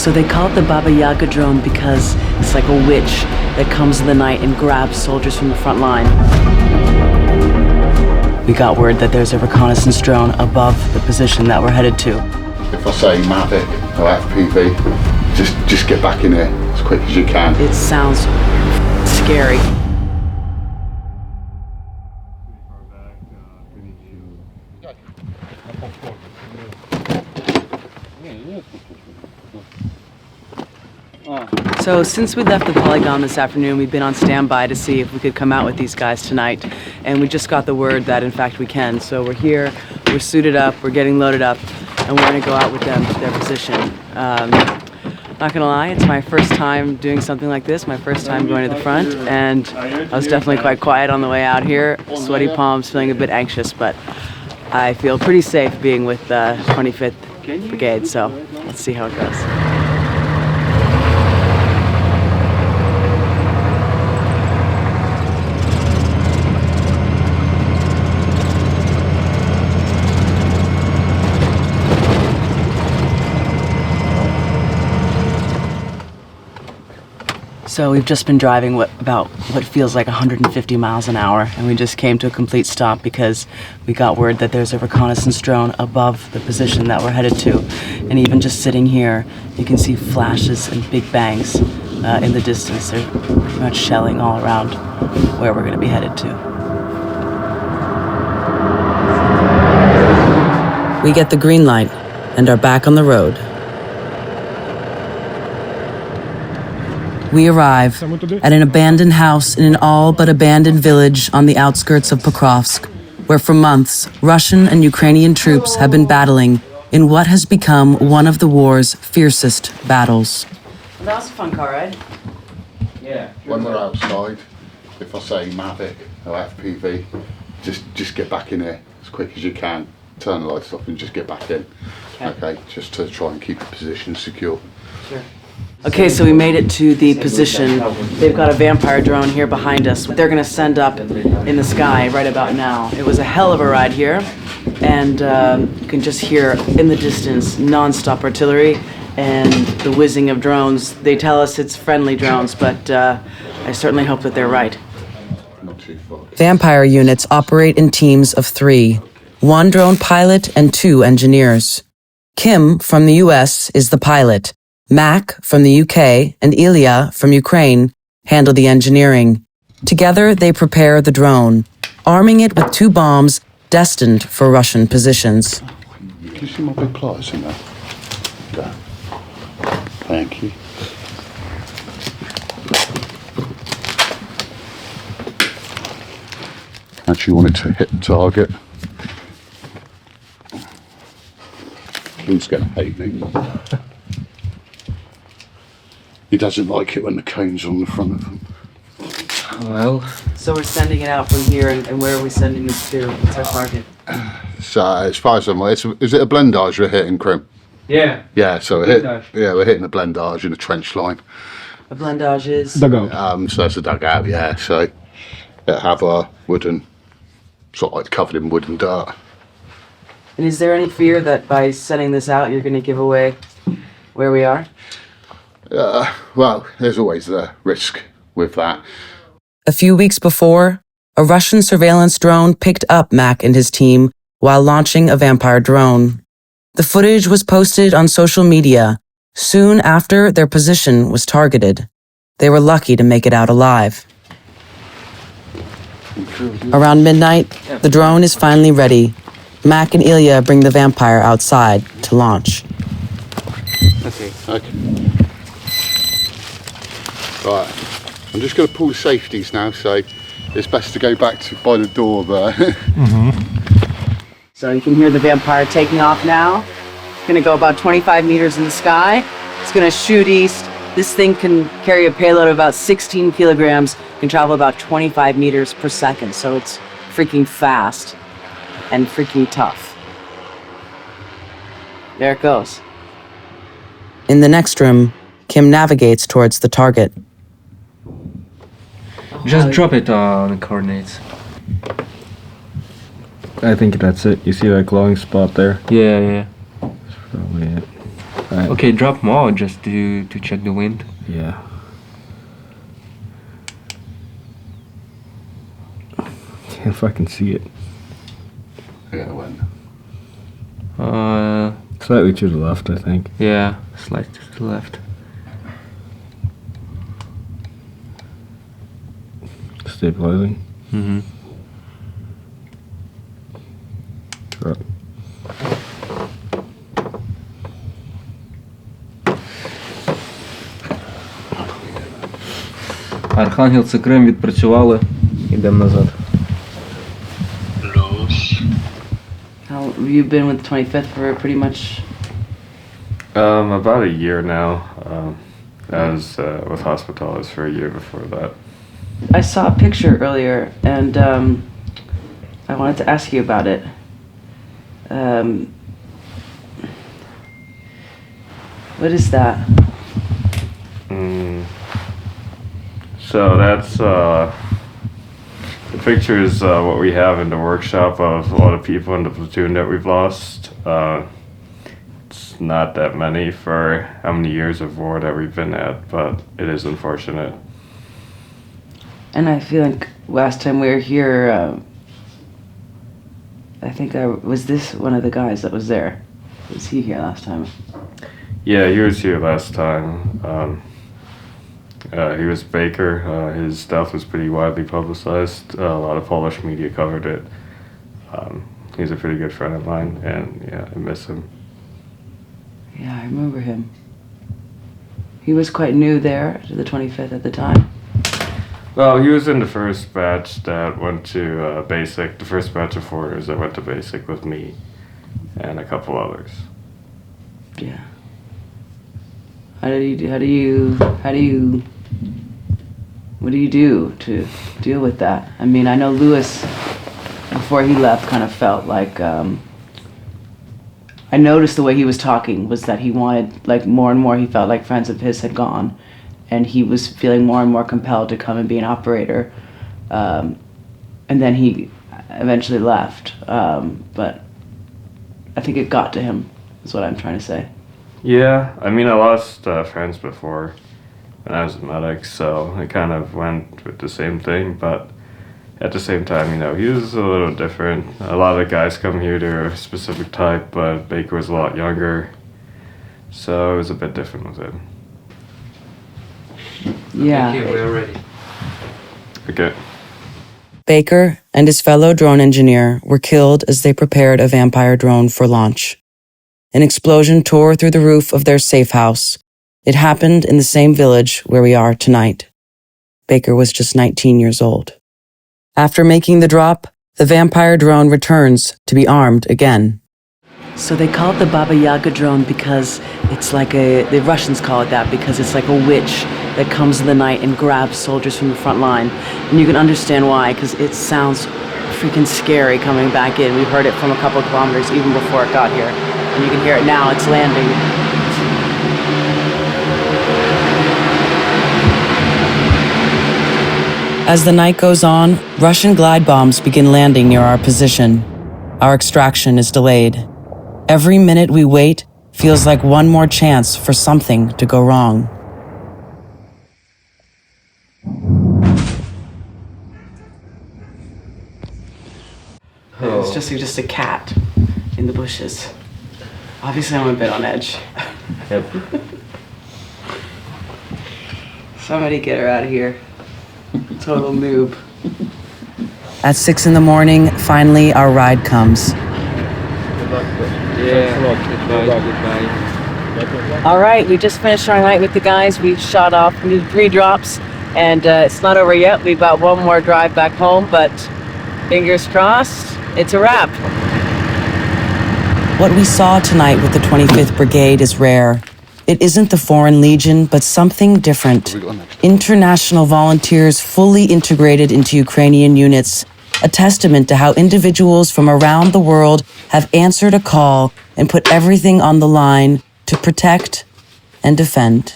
So they call it the Baba Yaga drone because it's like a witch that comes in the night and grabs soldiers from the front line. We got word that there's a reconnaissance drone above the position that we're headed to. If I say Mavic or FPV, just get back in there as quick as you can. It sounds scary. So since we left the polygon this afternoon, we've been on standby to see if we could come out with these guys tonight. And we just got the word that in fact we can. So we're here, we're suited up, we're getting loaded up, and we're gonna go out with them to their position. Not gonna lie, it's my first time doing something like this, my first time going to the front, and I was definitely quite quiet on the way out here. Sweaty palms, feeling a bit anxious, but I feel pretty safe being with 25th Brigade, so let's see how it goes. So we've just been driving about what feels like 150 miles an hour, and we just came to a complete stop because we got word that there's a reconnaissance drone above the position that we're headed to. And even just sitting here, you can see flashes and big bangs in the distance. They're pretty much shelling all around where we're going to be headed to. We get the green light and are back on the road. We arrive at an abandoned house in an all but abandoned village on the outskirts of Pokrovsk, where for months, Russian and Ukrainian troops have been battling in what has become one of the war's fiercest battles. That was a fun car ride. Yeah. When we're outside, if I say Mavic or FPV, just get back in there as quick as you can. Turn the lights off and just get back in. Okay, just to try and keep the position secure. Sure. Okay, so we made it to the position. They've got a Vampire drone here behind us. They're gonna send up in the sky right about now. It was a hell of a ride here, and you can just hear in the distance non-stop artillery and the whizzing of drones. They tell us it's friendly drones, but I certainly hope that they're right. Not too far. Vampire units operate in teams of 3, 1 drone pilot and 2 engineers. Kim from the US is the pilot. Mac from the UK and Ilya from Ukraine handle the engineering. Together, they prepare the drone, arming it with 2 bombs destined for Russian positions. Can you see my big plotters in there? There. Thank you. Actually want it to hit the target. Kim's gonna hate me. He doesn't like it when the cone's on the front of him. Well, So we're sending it out from here, and where are we sending this to? What's our target? So as far as I'm aware, is it a blindage we're hitting, Krim? yeah. Yeah, so we're hitting a blindage in a trench line. A blindage is? So that's a dugout, yeah. So it'll have a wooden, sort of like covered in wood and dirt. And is there any fear that by sending this out, you're going to give away where we are? Well, there's always the risk with that. A few weeks before, a Russian surveillance drone picked up Mac and his team while launching a Vampire drone. The footage was posted on social media soon after their position was targeted. They were lucky to make it out alive. Around midnight, the drone is finally ready. Mac and Ilya bring the Vampire outside to launch. Okay. Right, I'm just going to pull the safeties now, so it's best to go back by the door there. So you can hear the Vampire taking off now. It's going to go about 25 meters in the sky. It's going to shoot east. This thing can carry a payload of about 16 kilograms, can travel about 25 meters per second, so it's freaking fast and freaking tough. There it goes. In the next room, Kim navigates towards the target. Just drop it on coordinates. I think that's it. You see that glowing spot there? Yeah. That's probably it. All right, Okay, drop more just to check the wind. Yeah. If I can see it. Yeah, when. Slightly to the left, I think. Yeah, slightly to the left. Stabilizing. Mm-hmm. Drop. Архангел, це Крим, відпрацювали. Йдемо назад. How you've been with the 25th for pretty much. About a year now. I was with hospitals for a year before that. I saw a picture earlier, and I wanted to ask you about it. What is that? So that's the picture is what we have in the workshop of a lot of people in the platoon that we've lost. It's not that many for how many years of war that we've been at, but it is unfortunate. And I feel like last time we were here, I think was this one of the guys that was there. Was he here last time? Yeah, he was here last time. He was Baker. His stuff was pretty widely publicized. A lot of Polish media covered it. He's a pretty good friend of mine, and yeah, I miss him. Yeah, I remember him. He was quite new there to the 25th at the time. Well, he was in the first batch that went to basic. The first batch of foreigners that went to basic with me and a couple others. Yeah. What do you do to deal with that? I mean, I know Lewis, before he left, kind of felt like, I noticed the way he was talking was that he wanted, like, more and more, he felt like friends of his had gone, and he was feeling more and more compelled to come and be an operator. And then he eventually left, but I think it got to him, is what I'm trying to say. Yeah, I mean, I lost friends before when I was a medic, so I kind of went with the same thing, but at the same time, you know, he was a little different. A lot of the guys come here, they're a specific type, but Baker was a lot younger, so it was a bit different with him. Yeah. Okay, we're ready. Okay. Baker and his fellow drone engineer were killed as they prepared a Vampire drone for launch. An explosion tore through the roof of their safe house. It happened in the same village where we are tonight. Baker was just 19 years old. After making the drop, the Vampire drone returns to be armed again. So they call it the Baba Yaga drone because it's like the Russians call it that because it's like a witch that comes in the night and grabs soldiers from the front line. And you can understand why, because it sounds freaking scary coming back in. We heard it from a couple of kilometers even before it got here. And you can hear it now, it's landing. As the night goes on, Russian glide bombs begin landing near our position. Our extraction is delayed. Every minute we wait feels like one more chance for something to go wrong. It's just a cat in the bushes. Obviously, I'm a bit on edge. Yep. Somebody get her out of here. Total noob. At 6 a.m, finally our ride comes. Goodbye. All right, we just finished our night with the guys. We shot off, we did 3 drops, and it's not over yet. We've got one more drive back home, but fingers crossed, it's a wrap. What we saw tonight with the 25th Brigade is rare. It isn't the Foreign Legion, but something different. International volunteers fully integrated into Ukrainian units, a testament to how individuals from around the world have answered a call and put everything on the line to protect and defend.